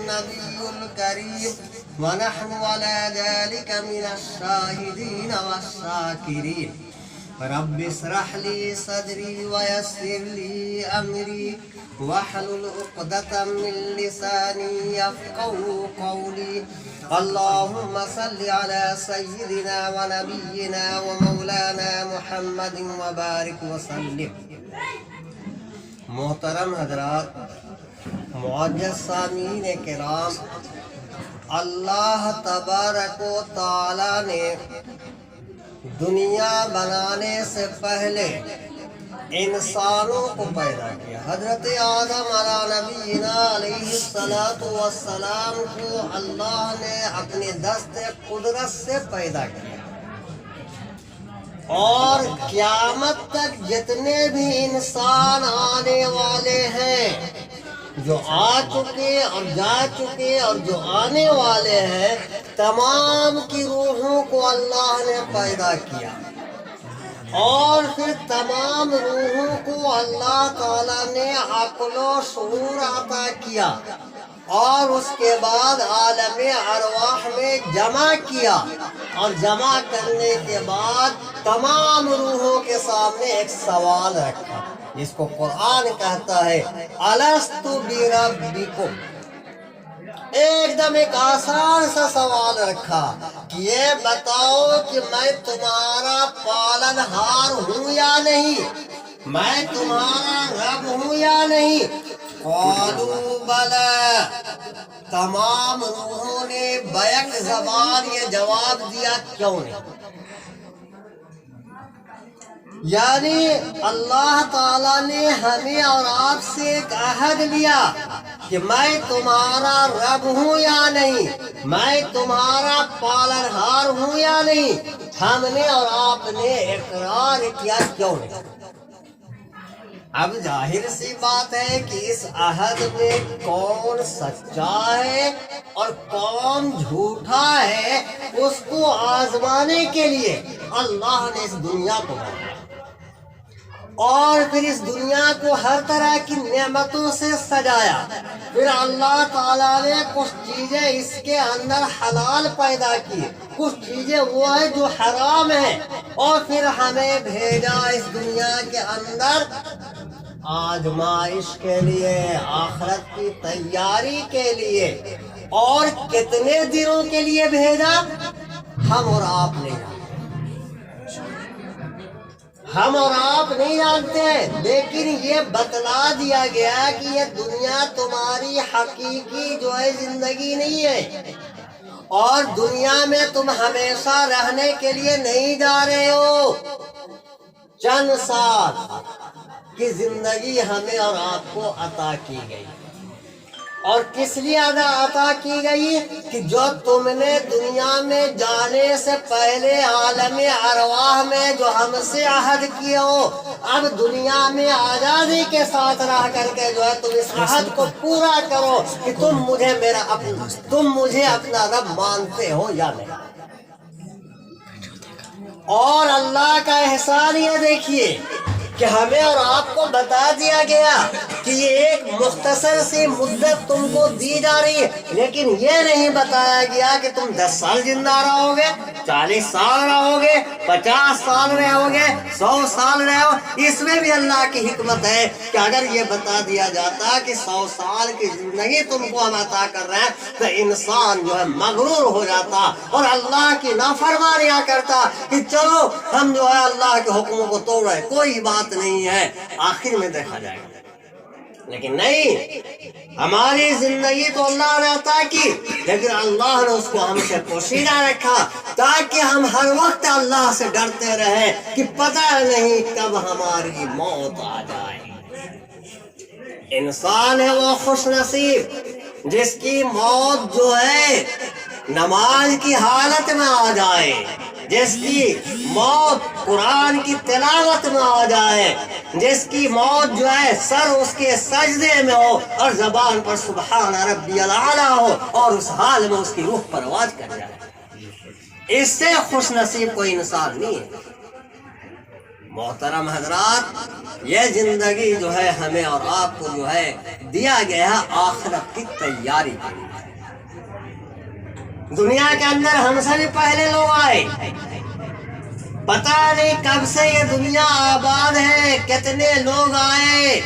النبي الكريم ونحن على ذلك من الشاهدين والشاكرين رب اشرح لي صدري ويسر لي أمري واحلل عقدة من لساني يفقهوا قولي اللهم صل على سيدنا ونبينا ومولانا محمد وبارك وسلم۔ محترم حضرات، معزز سامعین کرام، اللہ تبارک و تعالی نے دنیا بنانے سے پہلے انسانوں کو پیدا کیا۔ حضرت آدم علیہ نبینا علیہ السلام کو اللہ نے اپنے دست قدرت سے پیدا کیا، اور قیامت تک جتنے بھی انسان آنے والے ہیں، جو آ چکے اور جا چکے اور جو آنے والے ہیں، تمام کی روحوں کو اللہ نے پیدا کیا، اور پھر تمام روحوں کو اللہ تعالیٰ نے عقل و شعور عطا کیا، اور اس کے بعد عالم ارواح میں جمع کیا، اور جمع کرنے کے بعد تمام روحوں کے سامنے ایک سوال رکھا، جس کو قرآن کہتا ہے الستُ بربکم۔ ایک دم ایک آسان سا سوال رکھا کہ یہ بتاؤ کہ میں تمہارا پالن ہار ہوں یا نہیں، میں تمہارا رب ہوں یا نہیں؟ قالوا بلی، تمام روحوں نے بیک زبان یہ جواب دیا کیوں نہیں؟ یعنی اللہ تعالیٰ نے ہمیں اور آپ سے ایک عہد لیا کہ میں تمہارا رب ہوں یا نہیں، میں تمہارا پالنہار ہوں یا نہیں، ہم نے اور آپ نے اقرار کیا کیوں نہیں؟ اب ظاہر سی بات ہے کہ اس عہد میں کون سچا ہے اور کون جھوٹا ہے، اس کو آزمانے کے لیے اللہ نے اس دنیا کو بنایا، اور پھر اس دنیا کو ہر طرح کی نعمتوں سے سجایا۔ پھر اللہ تعالیٰ نے کچھ چیزیں اس کے اندر حلال پیدا کی، کچھ چیزیں وہ ہیں جو حرام ہیں، اور پھر ہمیں بھیجا اس دنیا کے اندر آزمائش کے لیے، آخرت کی تیاری کے لیے۔ اور کتنے دنوں کے لیے بھیجا ہم اور آپ نہیں جانتے، ہم اور آپ نہیں جانتے، لیکن یہ بتلا دیا گیا کہ یہ دنیا تمہاری حقیقی جو ہے زندگی نہیں ہے، اور دنیا میں تم ہمیشہ رہنے کے لیے نہیں جا رہے ہو۔ چند سال کی زندگی ہمیں اور آپ کو عطا کی گئی، اور کس لیے عطا کی گئی کہ جو تم نے دنیا میں جانے سے پہلے عالم ارواح میں جو ہم سے عہد کیے ہو، اب دنیا میں آزادی کے ساتھ رہ کر کے جو ہے تم اس عہد کو پورا کرو کہ تم مجھے اپنا رب مانتے ہو یا نہیں۔ اور اللہ کا احسان یہ دیکھیے کہ ہمیں اور آپ کو بتا دیا گیا کہ یہ ایک مختصر سی مدت تم کو دی جا رہی ہے، لیکن یہ نہیں بتایا گیا کہ تم 10 سال زندہ رہو گے، 40 سال رہو گے، 50 سال رہو گے، 100 سال رہو۔ اس میں بھی اللہ کی حکمت ہے کہ اگر یہ بتا دیا جاتا کہ 100 سال کی زندگی تم کو ہم عطا کر رہے ہیں، تو انسان جو ہے مغرور ہو جاتا اور اللہ کی نافرمانیاں کرتا کہ چلو ہم جو ہے اللہ کے حکموں کو توڑ رہے، کوئی بات نہیں ہے، آخر میں دیکھا جائے گا۔ لیکن نہیں، ہماری زندگی تو اللہ نے عطا کی، لیکن اللہ نے اس کو ہم سے پوشیدہ رکھا تاکہ ہم ہر وقت اللہ سے ڈرتے رہیں کہ پتہ نہیں کب ہماری موت آ جائے۔ انسان ہے وہ خوش نصیب جس کی موت جو ہے نماز کی حالت میں آ جائے، جس کی موت قرآن کی تلاوت میں آ جائے، جس کی موت جو ہے سر اس کے سجدے میں ہو اور زبان پر سبحان ربی الاعلیٰ ہو، اور اس حال میں اس کی روح پرواز کر جائے۔ اس سے خوش نصیب کوئی انسان نہیں ہے۔ محترم حضرات، یہ زندگی جو ہے ہمیں اور آپ کو جو ہے دیا گیا ہے آخرت کی تیاری کے لیے۔ دنیا کے اندر ہم سے بھی پہلے لوگ آئے، پتہ نہیں کب سے یہ دنیا آباد ہے، کتنے لوگ آئے،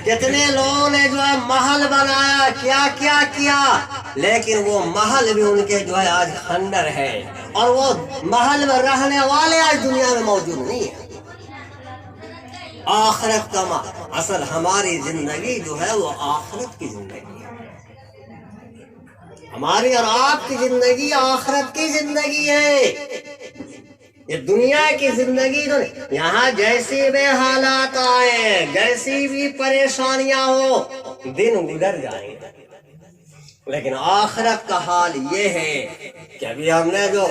کتنے لوگوں نے جو ہے محل بنایا، کیا کیا کیا، لیکن وہ محل بھی ان کے جو ہے آج کھنڈر ہے، اور وہ محل میں رہنے والے آج دنیا میں موجود نہیں ہیں۔ آخرت کا اصل ہماری زندگی جو ہے وہ آخرت کی زندگی ہے، ہماری اور آپ کی زندگی آخرت کی زندگی ہے۔ یہ دنیا کی زندگی تو یہاں جیسی بھی حالات آئے، جیسی بھی پریشانیاں ہو، دن گزر جائیں گے، لیکن آخرت کا حال یہ ہے کہ ابھی ہم نے جو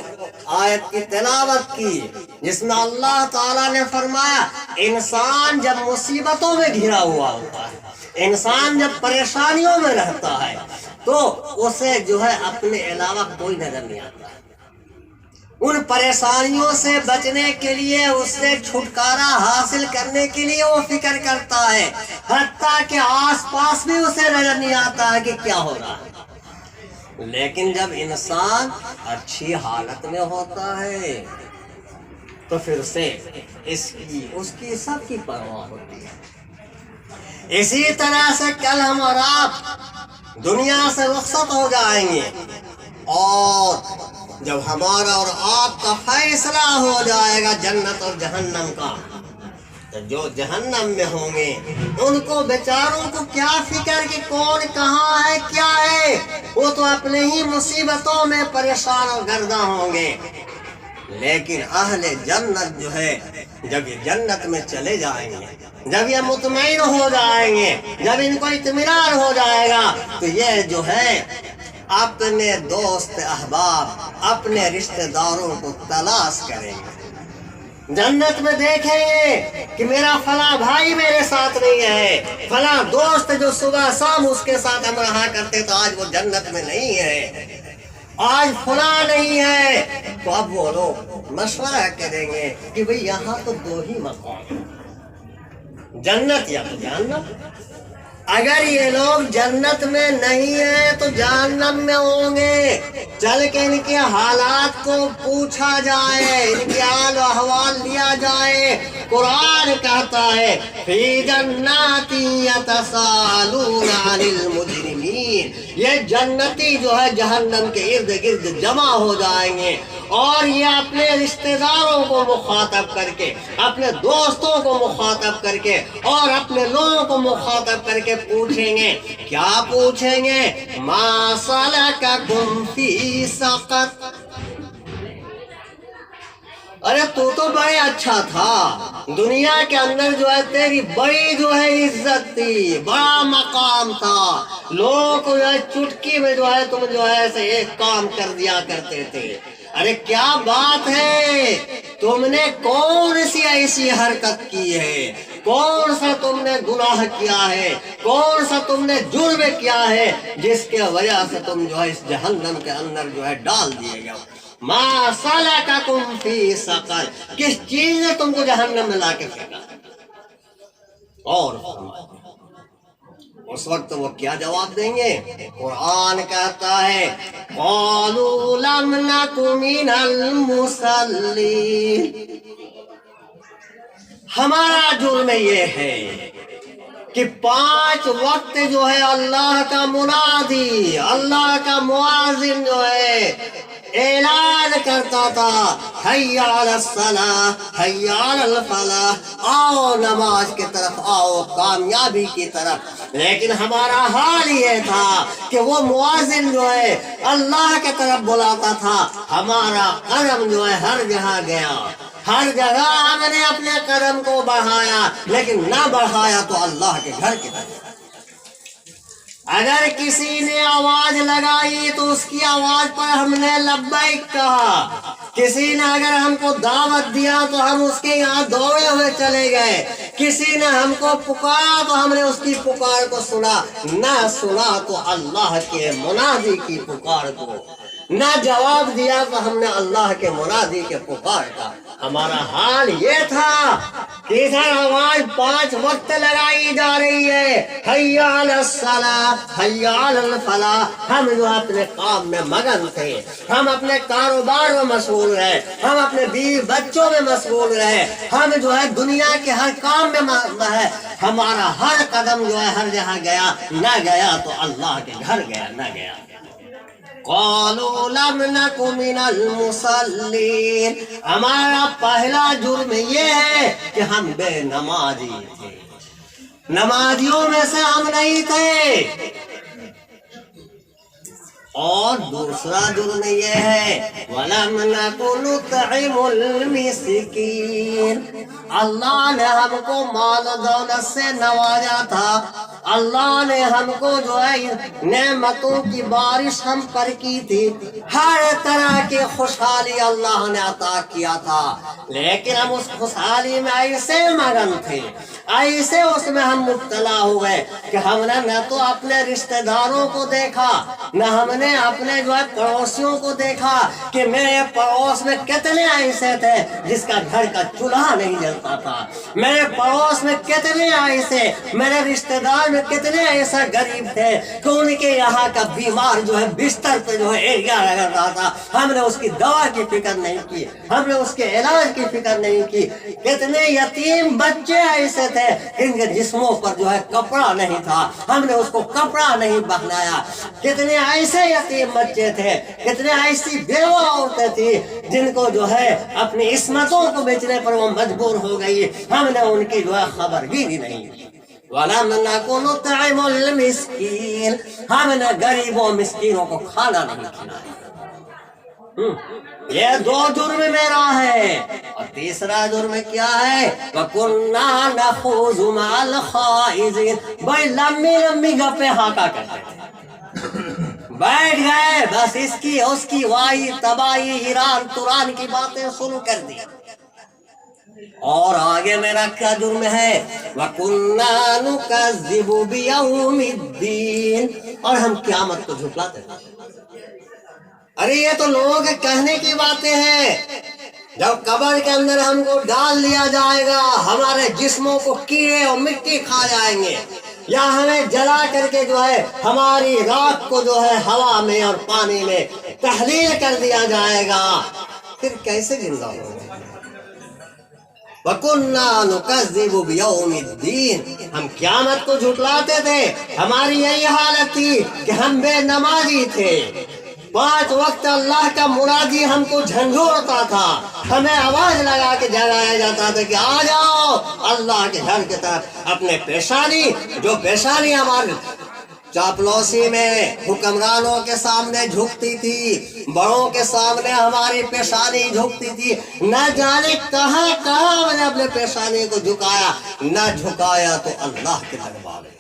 آیت کی تلاوت کی جس میں اللہ تعالیٰ نے فرمایا انسان جب مصیبتوں میں گھرا ہوا ہوتا ہے، انسان جب پریشانیوں میں رہتا ہے تو اسے جو ہے اپنے علاوہ کوئی نظر نہیں آتا۔ ان پریشانیوں سے بچنے کے لیے، اس سے چھٹکارا حاصل کرنے کے لیے وہ فکر کرتا ہے، حتیٰ کہ آس پاس بھی اسے نظر نہیں آتا ہے کہ کیا ہو رہا ہے۔ لیکن جب انسان اچھی حالت میں ہوتا ہے تو پھر اسے اس کی سب کی پرواہ ہوتی ہے۔ اسی طرح سے کل ہم اور آپ دنیا سے رخصت ہو جائیں گے، اور جب ہمارا اور آپ کا فیصلہ ہو جائے گا جنت اور جہنم کا، تو جو جہنم میں ہوں گے ان کو بیچاروں کو کیا فکر کہ کون کہاں ہے کیا ہے، وہ تو اپنے ہی مصیبتوں میں پریشان اور گرداں ہوں گے۔ لیکن اہل جنت جو ہے جب یہ جنت میں چلے جائیں گے، جب یہ مطمئن ہو جائیں گے، جب ان کو اطمینان ہو جائے گا، تو یہ جو ہے اپنے دوست احباب، اپنے رشتہ داروں کو تلاش کریں گے، جنت میں دیکھیں گے کہ میرا فلاں بھائی میرے ساتھ نہیں ہے، فلاں دوست جو صبح شام اس کے ساتھ ہم رہا کرتے تو آج وہ جنت میں نہیں ہے، آج فلاں نہیں ہے۔ تو اب وہ لوگ مشورہ کریں گے کہ بھئی یہاں تو دو ہی مقام ہیں، جنت یا تو جہنم۔ اگر یہ لوگ جنت میں نہیں ہیں تو جہنم میں ہوں گے۔ چل کے ان کے حالات کو پوچھا جائے، ان کے حال و احوال لیا جائے۔ قرآن کہتا ہے فی جنات یتساءلون عن المجرمین، یہ جنتی جو ہے جہنم کے ارد گرد جمع ہو جائیں گے، اور یہ اپنے رشتہ داروں کو مخاطب کر کے، اپنے دوستوں کو مخاطب کر کے، اور اپنے لوگوں کو مخاطب کر کے پوچھیں گے۔ کیا پوچھیں گے؟ ما سلککم فی سقر، ارے تو بڑے اچھا تھا، دنیا کے اندر جو ہے تیری بڑی جو ہے عزت تھی، بڑا مقام تھا، لوگ جو ہے چٹکی میں جو ہے تم جو ہے ایسے ایک کام کر دیا کرتے تھے۔ ارے کیا بات ہے، تم نے کون سی ایسی حرکت کی ہے، کون سا تم نے گناہ کیا ہے، کون سا تم نے جرم کیا ہے جس کے وجہ سے تم جو ہے اس جہنم کے اندر جو ہے ڈال دیے گئے۔ ما سلککم فی سقر، کس چیز نے تم کو جہنم میں لا کے پھینکا؟ اور اس وقت وہ کیا جواب دیں گے؟ قرآن کہتا ہے قالوا لم نک من المصلین، ہمارا جرم یہ ہے کہ 5 وقت جو ہے اللہ کا منادی، اللہ کا مؤذن جو ہے اعلان کرتا تھا حی علی الصلاۃ حی علی الفلاح، آؤ نماز کی طرف آؤ، کامیابی کی طرف۔ لیکن ہمارا حال یہ تھا کہ وہ مؤذن جو ہے اللہ کی طرف بلاتا تھا، ہمارا قدم جو ہے ہر جگہ گیا، ہر جگہ ہم نے اپنے قدم کو بڑھایا، لیکن نہ بڑھایا تو اللہ کے گھر کی طرف۔ اگر کسی نے آواز لگائی تو اس کی آواز پر ہم نے لبیک کہا، کسی نے اگر ہم کو دعوت دیا تو ہم اس کے یہاں دوڑے ہوئے چلے گئے، کسی نے ہم کو پکارا تو ہم نے اس کی پکار کو سنا، نہ سنا تو اللہ کے منادی کی پکار کو۔ نہ جواب دیا تو ہم نے اللہ کے منادی کے پکار کا۔ ہمارا حال یہ تھا کہ ادھر آواز 5 وقت لگائی جا رہی ہے، حی علی الصلاۃ حی علی الفلاح، ہم جو اپنے کام میں مگن تھے، ہم اپنے کاروبار میں مشغول رہے، ہم اپنے بیوی بچوں میں مشغول رہے، ہم جو ہے دنیا کے ہر کام میں ہے، ہمارا ہر قدم جو ہے ہر جگہ گیا، نہ گیا تو اللہ کے گھر گیا، نہ گیا۔ قالوا لم نک من المصلین، ہمارا پہلا جرم یہ ہے کہ ہم بے نمازی تھے، نمازیوں میں سے ہم نہیں تھے۔ اور دوسرا جرم یہ ہے وَلَمْ نَكُ نُطْعِمُ الْمِسْكِينَ، اللہ نے ہم کو مال و دولت سے نوازا تھا، اللہ نے ہم کو جو ہے نعمتوں کی بارش ہم پر کی تھی، ہر طرح کی خوشحالی اللہ نے عطا کیا تھا، لیکن ہم اس خوشحالی میں ایسے مگن تھے، ایسے اس میں ہم مبتلا ہوئے کہ ہم نے نہ تو اپنے رشتہ داروں کو دیکھا، نہ ہم نے اپنے جو ہے پڑوسیوں کو دیکھا کہ میرے پڑوس میں کتنے ایسے تھے جس کا گھر کا چولہا نہیں جلتا تھا، میرے پڑوس میں کتنے ایسے، میرے رشتہ دار میں کتنے ایسا غریب تھے کہ ان کے یہاں کا بیمار جو ہے بستر پہ جو ہے ایریا رہتا تھا، ہم نے اس کی دوا کی فکر نہیں کی، ہم نے اس کے علاج کی فکر نہیں کی، کتنے یتیم بچے ایسے تھے ان کے جسموں پر جو ہے کپڑا نہیں تھا، ہم نے اس کو کپڑا نہیں پہنایا، کتنے ایسے یتیم بچے تھے، کتنے ایسی بیوہ عورتیں تھیں جن کو جو ہے اپنی عصمتوں کو بیچنے پر وہ مجبور ہو گئی، ہم نے ان کی جو ہے خبر بھی نہیں کی۔ وَلَمْ نَكُ نُطْعِمُ الْمِسْكِينَ، ہم نے غریبوں مسکینوں کو کھانا نہیں کھلایا۔ یہ 2 جرم میرا ہے، اور تیسرا جرم کیا ہے وَكُنَّا نَخُوضُ مَعَ الْخَائِضِينَ، بھائی لمبی لمبی گپیں ہاکا کرتے تھے، بیٹھ گئے بس اس کی اس کی وائی تباہی ایران توران کی باتیں سن کر دی۔ اور آگے میرا کیا جرم ہے وَكُنَّا نُكَذِّبُ بِيَوْمِ الدِّينِ، اور ہم قیامت کو جھٹلاتے تھے۔ ارے یہ تو لوگوں کے کہنے کی باتیں ہیں، جب قبر کے اندر ہم کو ڈال لیا جائے گا ہمارے جسموں کو کیڑے اور مٹی کھا جائیں گے، یا ہمیں جلا کر کے جو ہے ہماری راکھ کو جو ہے ہوا میں اور پانی میں تحلیل کر دیا جائے گا، پھر کیسے زندہ ہوں گے؟ وَكُنَّا نُكَذِّبُ بِيَوْمِ الدِّينِ، ہم قیامت کو جھٹلاتے تھے، ہماری یہی حالت تھی کہ ہم بے نمازی تھے، 5 وقت اللہ کا منادی ہم کو جھنجھوڑتا تھا، ہمیں آواز لگا کے جگایا جاتا تھا کہ آ جاؤ اللہ کے گھر کی طرف، اپنے پیشانی جو پیشانی ہمارے چاپلوسی میں حکمرانوں کے سامنے جھکتی تھی، بڑوں کے سامنے ہماری پیشانی جھکتی تھی، نہ جانے کہاں کہاں ہم نے اپنے پیشانی کو جھکایا، نہ جھکایا تو اللہ کے دربار میں،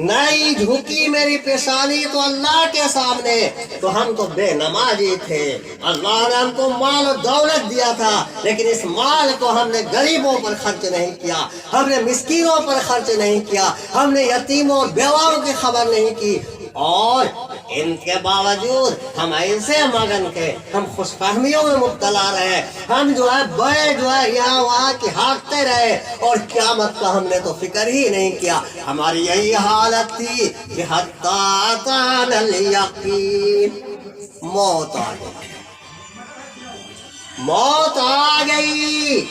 نہیں جھکی میری پیشانی تو اللہ کے سامنے، تو ہم تو بے نمازی تھے، اللہ نے ہم کو مال و دولت دیا تھا، لیکن اس مال کو ہم نے غریبوں پر خرچ نہیں کیا، ہم نے مسکینوں پر خرچ نہیں کیا، ہم نے یتیموں اور بیواؤں کی خبر نہیں کی، اور ان کے باوجود ہم ایسے مگن تھے، ہم خوش فہمیوں میں مبتلا رہے، ہم جو ہے بڑے جو ہے یہاں وہاں کی ہانکتے رہے، اور قیامت کا ہم نے تو فکر ہی نہیں کیا۔ ہماری یہی حالت تھی کہ حتی اتانا الیقین، موت آ گئی، موت آ گئی،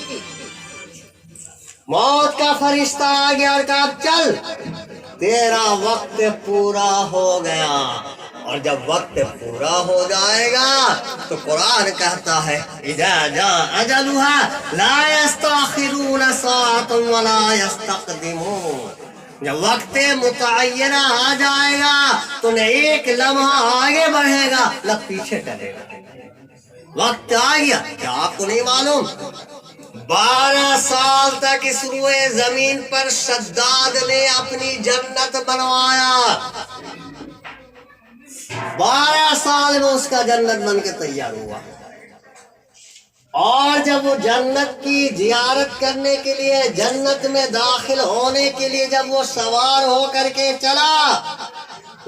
موت کا فرشتہ آ گیا اور کہا چل تیرا وقت پورا ہو گیا، اور جب وقت پورا ہو جائے گا تو قرآن کہتا ہے اذا جاء اجلها لا يستأخرون ساعة ولا يستقدمون، جب وقت متعینہ آ جائے گا تو نہ ایک لمحہ آگے بڑھے گا نہ پیچھے ٹلے گا، وقت آ گیا، کیا آپ کو نہیں معلوم 12 سال تک اس روئے زمین پر شداد نے اپنی جنت بنوایا، 12 سال میں اس کا جنت بن کے تیار ہوا، اور جب وہ جنت کی زیارت کرنے کے لیے، جنت میں داخل ہونے کے لیے جب وہ سوار ہو کر کے چلا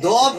2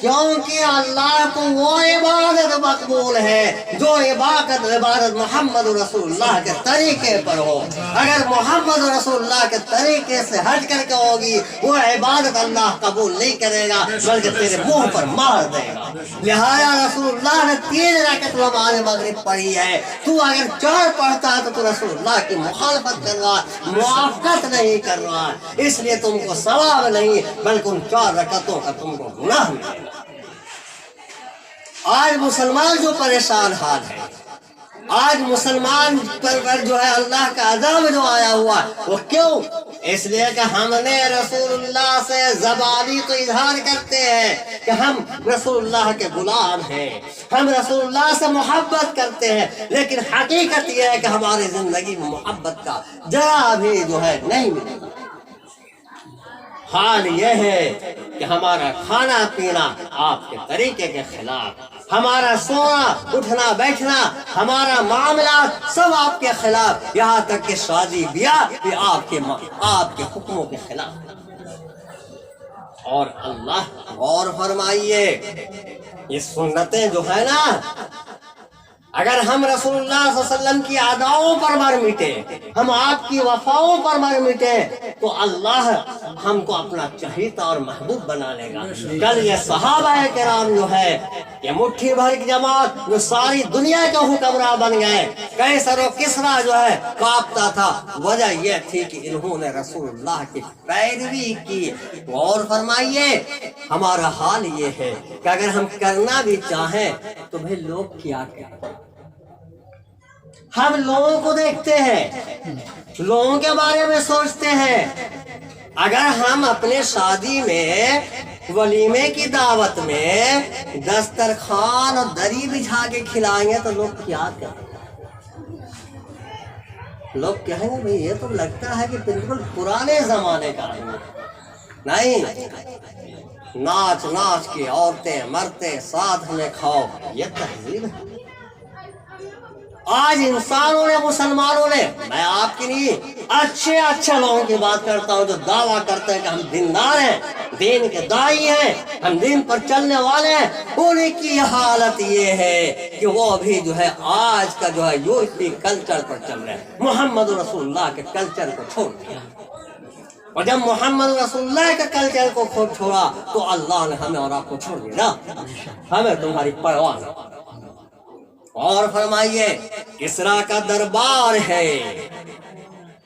کیونکہ اللہ کو وہ عبادت مقبول ہے جو عبادت محمد رسول اللہ کے طریقے پر ہو. اگر محمد رسول اللہ کے طریقے سے ہٹ کر کے ہوگی وہ عبادت اللہ قبول نہیں کرے گا بلکہ تیرے منہ پر مار دے گا. لہذا رسول اللہ نے 3 رکعت نماز مغرب پڑھی ہے، تو اگر 4 پڑھتا ہے تو رسول اللہ کی مخالفت کر رہا، موافقت نہیں کر رہا، اس لیے تم کو ثواب نہیں بلکہ ان 4 رکعتوں کا تم کو گناہ ملے گا. آج مسلمان جو پریشان حال ہے، آج مسلمان پر جو ہے اللہ کا عذاب جو آیا ہوا وہ کیوں؟ اس لیے کہ ہم نے رسول اللہ سے زبانی تو اظہار کرتے ہیں کہ ہم رسول اللہ کے غلام ہیں، ہم رسول اللہ سے محبت کرتے ہیں، لیکن حقیقت یہ ہے کہ ہماری زندگی میں محبت کا ذرا بھی جو ہے نہیں ملے گا. حال یہ ہے کہ ہمارا کھانا پینا آپ کے طریقے کے خلاف، ہمارا سونا اٹھنا بیٹھنا، ہمارا معاملات سب آپ کے خلاف، یہاں تک کہ شادی بیاہ بھی آپ کے حکموں کے خلاف. اور اللہ غور فرمائیے، یہ سنتیں جو ہے نا، اگر ہم رسول اللہ صلی اللہ علیہ وسلم کی اداؤں پر مر مٹے، ہم آپ کی وفاؤں پر مر مٹے تو اللہ ہم کو اپنا چہیتا اور محبوب بنا لے گا. کل یہ صحابہ کرام جو ہے یہ مٹھی بھر کی جماعت جو ساری دنیا کے حکمراں بن گئے، قیصر و کسریٰ جو ہے کانپتا تھا، وجہ یہ تھی کہ انہوں نے رسول اللہ کی پیروی کی. غور فرمائیے، ہمارا حال یہ ہے کہ اگر ہم کرنا بھی چاہیں تو بھئی لوگ کیا کہتے ہیں. ہم لوگوں کو دیکھتے ہیں، لوگوں کے بارے میں سوچتے ہیں. اگر ہم اپنے شادی میں ولیمے کی دعوت میں دسترخوان اور دری بچھا کے کھلائیں گے تو لوگ کیا کہیں گے؟ لوگ کہیں گے بھئی یہ تو لگتا ہے کہ بالکل پرانے زمانے کا آدمی. نہیں، ناچ ناچ کے عورتیں مرتے ساتھ میں کھاؤ، یہ تہذیب ہے. آج انسانوں نے، مسلمانوں نے، میں آپ کی نہیں اچھے لوگوں کی بات کرتا ہوں جو دعویٰ کرتے ہیں کہ ہم دیندار ہیں، دین کے داعی ہیں، ہم دین پر چلنے والے ہیں، ان کی حالت یہ ہے کہ وہ بھی جو ہے آج کا جو ہے یورپی کلچر پر چل رہے ہیں. محمد رسول اللہ کے کلچر کو چھوڑ دیا، اور جب محمد رسول اللہ کے کلچر کو چھوڑا تو اللہ نے ہمیں اور آپ کو چھوڑ دیا، ہمیں تمہاری پرواہ نہیں. اور فرمائیے، کسریٰ کا دربار ہے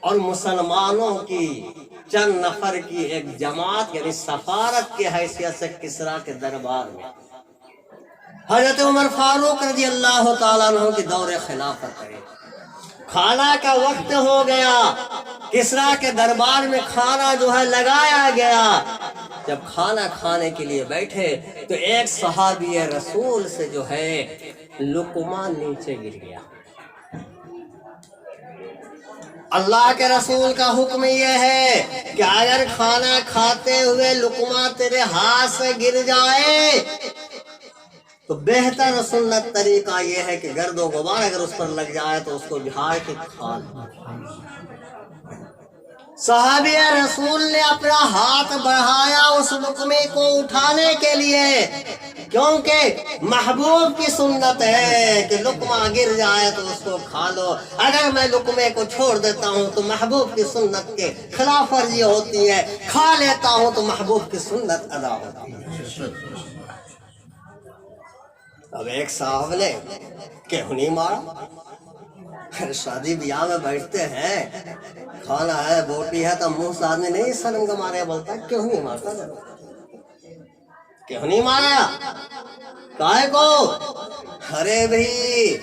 اور مسلمانوں کی چند نفر کی ایک جماعت یعنی سفارت کی حیثیت سے کسریٰ کے دربار میں حضرت عمر فاروق رضی اللہ تعالیٰ عنہ کی دور خلافت ہے. کھانا کا وقت ہو گیا، کسریٰ کے دربار میں کھانا جو ہے لگایا گیا. جب کھانا کھانے کے لیے بیٹھے تو ایک صحابی رسول سے جو ہے لقمہ نیچے گر گیا. اللہ کے رسول کا حکم یہ ہے کہ اگر کھانا کھاتے ہوئے لقمہ تیرے ہاتھ سے گر جائے تو بہتر سنت طریقہ یہ ہے کہ گرد و غبار اگر اس پر لگ جائے تو اس کو جھاڑ کے کھا لو. صحابی رسول نے اپنا ہاتھ بڑھایا اس لقمے کو اٹھانے کے لیے، کیونکہ محبوب کی سنت ہے کہ لقمہ گر جائے تو اس کو کھا لو. اگر میں لقمے کو چھوڑ دیتا ہوں تو محبوب کی سنت کے خلاف ورزی ہوتی ہے، کھا لیتا ہوں تو محبوب کی سنت ادا ہوتی ہے. اب ایک صاحب نے کیوں نہیں مارا؟ شادی بیاہ میں بیٹھتے ہیں، کھانا ہے بوٹی ہے تو منہ سے آدمی نہیں شرم کا مارے بولتا کیوں نہیں مارتا؟ کیوں نہیں مارا؟ کائے کو؟ ارے بھائی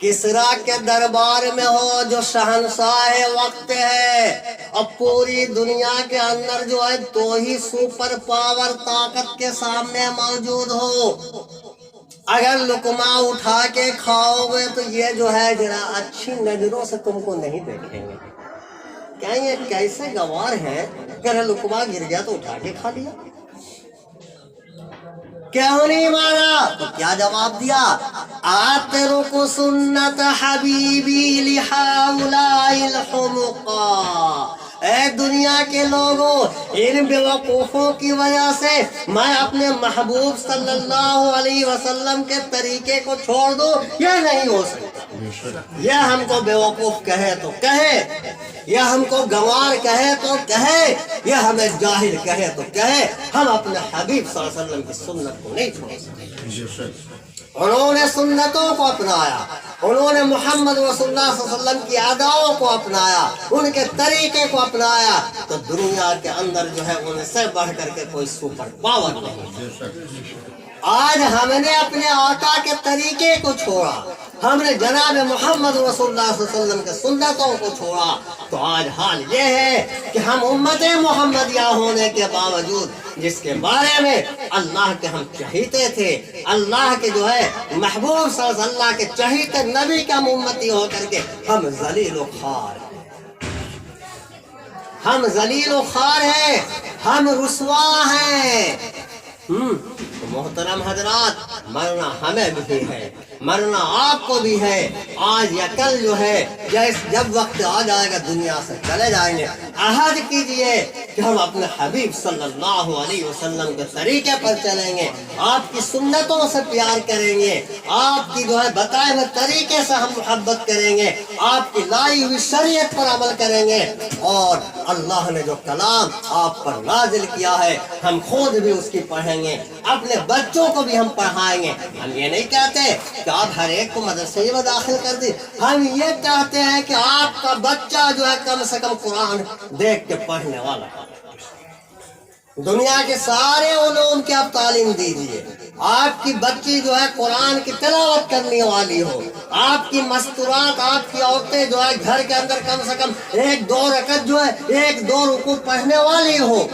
کسریٰ کے دربار میں ہو جو شہنشاہ وقت ہے، اب پوری دنیا کے اندر جو ہے تو ہی سپر پاور طاقت کے سامنے موجود ہو، اگر لقمہ اٹھا کے کھاؤ گے تو یہ جو ہے ذرا اچھی نظروں سے تم کو نہیں دیکھیں گے. کیا یہ کیسے گوار ہیں کہ اگر لقمہ گر گیا تو اٹھا کے کھا لیا؟ کیوں نہیں مارا؟ تو کیا جواب دیا؟ آترک سنت حبیبی لہؤلاء الحمقا اے دنیا کے لوگوں، ان بیوقوفوں کی وجہ سے میں اپنے محبوب صلی اللہ علیہ وسلم کے طریقے کو چھوڑ دوں، یہ نہیں ہو سکتا۔ یہ ہم کو بیوقوف کہے تو کہے، یہ ہم کو گنوار کہے تو کہے، یہ ہمیں جاہل کہے تو کہے، ہم اپنے حبیب صلی اللہ علیہ وسلم کی سنت کو نہیں چھوڑ سکتے۔ انہوں نے سنتوں کو اپنایا، انہوں نے محمد رسول اللہ صلی اللہ علیہ وسلم کی اداؤں کو اپنایا، ان کے طریقے کو اپنایا، تو دنیا کے اندر جو ہے ان سے بڑھ کر کے کوئی سپر پاور نہیں۔ آج ہم نے اپنے آقا کے طریقے کو چھوڑا، ہم نے جناب محمد رسول اللہ صلی اللہ علیہ وسلم کے سنتوں کو چھوڑا، تو آج حال یہ ہے کہ ہم امت محمدیہ ہونے کے باوجود، جس کے بارے میں اللہ کے ہم چہیتے تھے، اللہ کے جو ہے محبوب صلی اللہ علیہ وسلم کے چہیتے نبی کا امتی ہو کر کے ہم ذلیل و خوار ہیں، ہم ذلیل و خوار ہیں، ہم رسوا ہیں۔ محترم حضرات، مرنا ہمیں بھی ہے، مرنا آپ کو بھی ہے، آج یا کل جو ہے، جب وقت آ جائے گا دنیا سے چلے جائیں گے، عہد کیجئے کہ ہم اپنے حبیب صلی اللہ علیہ وسلم کے طریقے پر چلیں گے، آپ کی سنتوں سے پیار کریں گے، آپ کی جو ہے بتائے ہوئے طریقے سے ہم محبت کریں گے، آپ کی لائی ہوئی شریعت پر عمل کریں گے، اور اللہ نے جو کلام آپ پر نازل کیا ہے ہم خود بھی اس کی پڑھیں گے، اپنے بچوں کو بھی ہم پڑھائیں گے۔ ہم یہ نہیں کہتے کہ آپ ہر ایک کو مدرسے میں داخل کر دیں، ہم یہ کہتے ہیں کہ آپ کا بچہ جو ہے کم سے کم قرآن دیکھ کے پڑھنے والا، دنیا کے سارے علوم کی آپ تعلیم دیجیے، آپ کی بچی جو ہے قرآن کی تلاوت کرنے والی ہو، آپ کی مستورات، آپ کی عورتیں جو ہے گھر کے اندر کم سے کم ایک دو رکعت جو ہے ایک دو رکوع پڑھنے والی ہو۔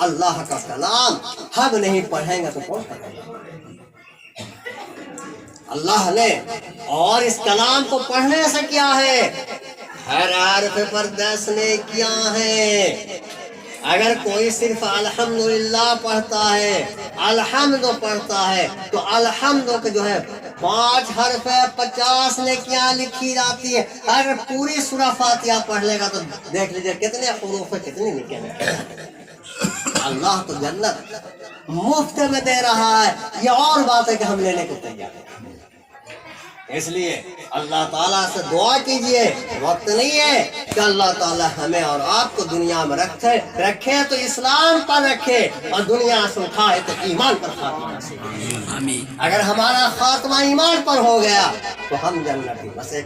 اللہ کا کلام ہم نہیں پڑھیں گے تو کون پڑھیں گے؟ اللہ نے اور اس کلام کو پڑھنے سے کیا ہے؟ ہر حرف پر 10 نیکیاں ہیں۔ اگر کوئی صرف الحمدللہ پڑھتا ہے، الحمد پڑھتا ہے، تو الحمد کے جو ہے 5 حرف ہے، 50 نیکیاں لکھی جاتی ہے۔ اگر پوری سورہ فاتحہ پڑھ لے گا تو دیکھ لیجئے کتنے حروف ہے، کتنی نیکیاں ہیں۔ اللہ تو جنت مفت میں دے رہا ہے، یہ اور بات ہے کہ ہم لینے کو تیار ہیں۔ اس لیے اللہ تعالیٰ سے دعا کیجئے، وقت نہیں ہے کہ اللہ تعالیٰ ہمیں اور آپ کو دنیا میں رکھے تو اسلام پر رکھے، اور دنیا سے اٹھائے تو ایمان پر خاتمہ نصیب۔ اگر ہمارا خاتمہ ایمان پر ہو گیا تو ہم جنتی۔ بس ایک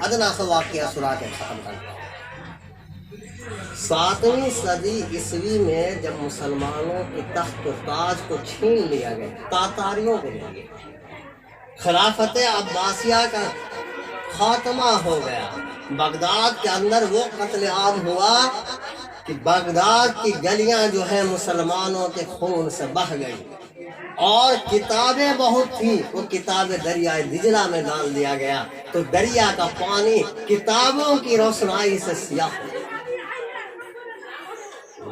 ادنا سا واقعہ سنا کے ختم کرتا ہوں۔ 7ویں صدی عیسوی میں جب مسلمانوں کے تخت و تاج کو چھین لیا گیا، تاتاریوں کو لیا گیا، خلافت عباسیہ کا خاتمہ ہو گیا، بغداد کے اندر وہ قتل عام ہوا کہ بغداد کی گلیاں جو ہیں مسلمانوں کے خون سے بہہ گئی، اور کتابیں بہت تھیں، وہ کتابیں دریائے دجلہ میں ڈال دیا گیا، تو دریا کا پانی کتابوں کی روشنائی سے سیاہ ہو گیا۔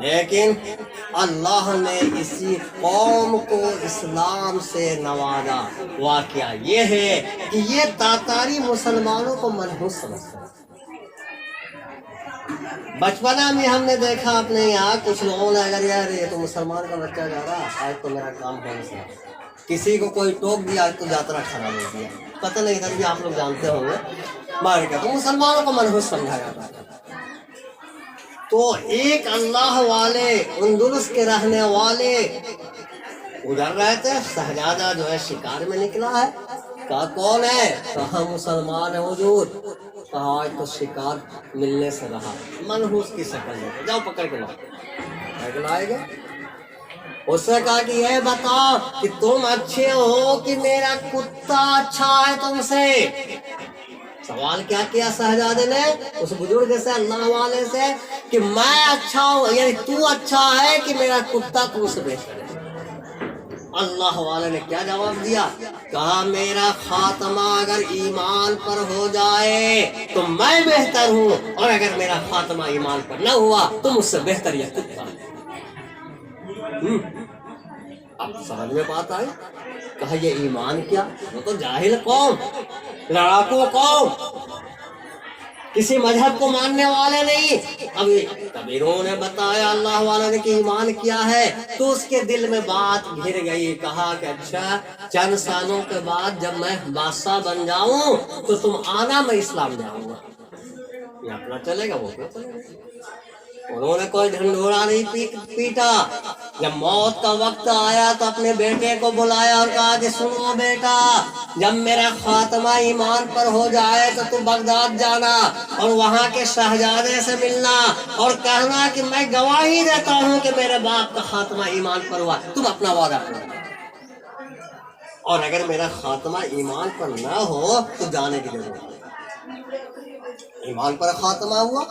لیکن اللہ نے اسی قوم کو اسلام سے نوازا۔ واقعہ یہ ہے کہ یہ تاتاری مسلمانوں کو منحوس سمجھتے ہیں۔ بچپنا میں ہم نے دیکھا اپنے یہاں کچھ لوگوں نے اگر یار یہ تو مسلمان کا بچہ جا رہا ہے، آج تو میرا کام بند ہے، کسی کو کوئی ٹوک دیا آج تو یاترا خراب ہو گیا، پتہ نہیں تھا کہ آپ لوگ جانتے ہوں گے، مار کے تو مسلمانوں کو منحوس سمجھا جاتا ہے۔ تو ایک اللہ والے اندلس کے رہنے والے ادھر رہتے، شہزادہ جو ہے شکار میں نکلا ہے، کہا کون ہے؟ کہا مسلمان ہے حضور۔ کہا آج تو شکار ملنے سے رہا، منحوس کی شکل میں، جاؤ پکڑ کے لاؤ۔ لائے گا، اس نے کہا کہ یہ بتاؤ کہ تم اچھے ہو کہ میرا کتا اچھا ہے تم سے؟ سوال کیا کیا شہزادے نے اس بزرگ سے، اللہ والے سے، کہ میں اچھا ہوں، یعنی تو اچھا ہے کہ میرا کتا تم سے بہتر ہے؟ اللہ والے نے کیا جواب دیا؟ کہا میرا خاتمہ اگر ایمان پر ہو جائے تو میں بہتر ہوں، اور اگر میرا خاتمہ ایمان پر نہ ہوا تو مجھ سے بہتر یہ کتا ہے۔ اب سمجھ میں بات آئی؟ کہا یہ ایمان کیا؟ وہ تو جاہل قوم، لڑاکو قوم، کسی مذہب کو ماننے والے نہیں. ابھی کبیروں نے بتایا اللہ والوں نے کہ ایمان کیا ہے تو اس کے دل میں بات گھر گئی. کہا کہ اچھا چند سالوں کے بعد جب میں بادشاہ بن جاؤں تو تم آنا، میں اسلام جاؤں گا. یہ اپنا چلے گا، وہ کیا چلے گا. انہوں نے کوئی ڈھنڈورا نہیں پیٹا. جب موت کا وقت آیا تو اپنے بیٹے کو بلایا اور کہا کہ سنو بیٹا، جب میرا خاتمہ ایمان پر ہو جائے تو تم بغداد جانا اور وہاں کے شہزادے سے ملنا اور کہنا کہ میں گواہی دیتا ہوں کہ میرے باپ کا خاتمہ ایمان پر ہوا. تم اپنا وعدہ کرو، اور اگر میرا خاتمہ ایمان پر نہ ہو تو جانے کی ضرورت نہیں. ایمان پر خاتمہ ہوا،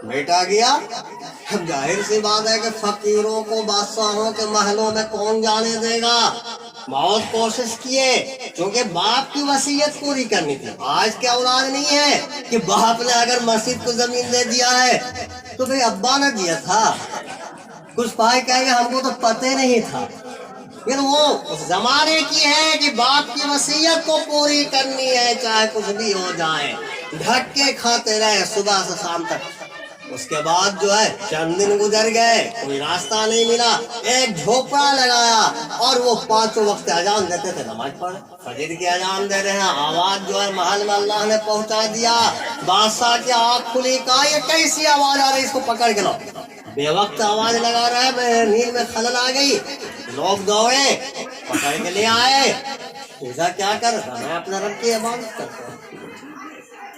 بیٹا گیا. اب ظاہر سی بات ہے کہ فقیروں کو بادشاہوں کے محلوں میں کون جانے دے گا. بہت کوشش کیے کیونکہ باپ کی وصیت پوری کرنی تھی. آج کے اولاد نہیں ہے کہ باپ نے اگر مسجد کو زمین دے دیا ہے تو بھئی ابا نے دیا تھا. کچھ بھائی کہیں گے ہم کو تو پتہ نہیں تھا. پھر وہ اس زمانے کی ہے کہ باپ کی وصیت کو پوری کرنی ہے چاہے کچھ بھی ہو جائے. ڈھک کے کھاتے رہے صبح سے شام تک. اس کے بعد جو ہے چند دن گزر گئے، کوئی راستہ نہیں ملا. ایک جھوپڑا لگایا اور وہ 5 وقت اذان دیتے تھے، نماز پڑھ. فجر کی اذان دے رہے ہیں، آواز جو ہے محل میں اللہ نے پہنچا دیا. بادشاہ کی آنکھ کھلی، کہا یہ کیسی آواز آ رہی، اس کو پکڑ کے لاؤ. بے وقت آواز لگا رہا ہے، میں نیند میں خلل آ گئی. لوگ دوڑے پکڑ کے لے آئے. ایسا کیا کر رہا، میں اپنے رب کی عبادت کرتا ہوں.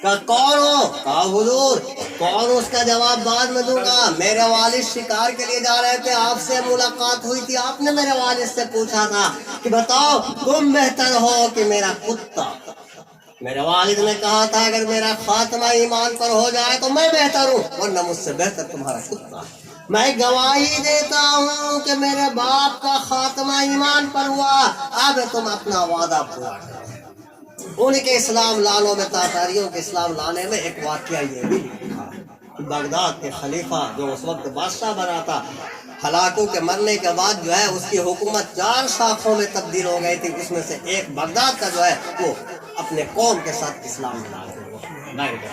کہا کون ہو؟ کہا حضور. کون؟ اس کا جواب بعد میں دوں گا. میرے والد شکار کے لیے جا رہے تھے، آپ سے ملاقات ہوئی تھی، آپ نے میرے والد سے پوچھا تھا کہ بتاؤ تم بہتر ہو کہ میرا کتا. میرے والد نے کہا تھا اگر میرا خاتمہ ایمان پر ہو جائے تو میں بہتر ہوں، ورنہ مجھ سے بہتر تمہارا کتا. میں گواہی دیتا ہوں کہ میرے باپ کا خاتمہ ایمان پر ہوا. اب تم اپنا وعدہ پورا کرو. ان کے اسلام لانوں میں، تاتاریوں کے اسلام لانے میں ایک واقعہ یہ بھی لکھا کہ بغداد کے خلیفہ جو اس وقت بادشاہ بنا تھا، ہلاکو کے مرنے کے بعد جو ہے اس کی حکومت 4 شاخوں میں تبدیل ہو گئی تھی. اس میں سے ایک بغداد کا جو ہے وہ اپنے قوم کے ساتھ اسلام میں لا گئے.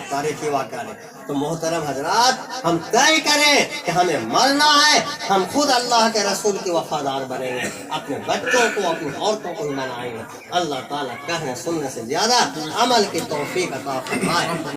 تاریخی واقعہ ہے. تو محترم حضرات، ہم طے کریں کہ ہمیں مرنا ہے، ہم خود اللہ کے رسول کے وفادار بنیں گے، اپنے بچوں کو اپنی عورتوں کو منائیں گے. اللہ تعالیٰ کہنے سننے سے زیادہ عمل کی توفیق عطا فرمائے.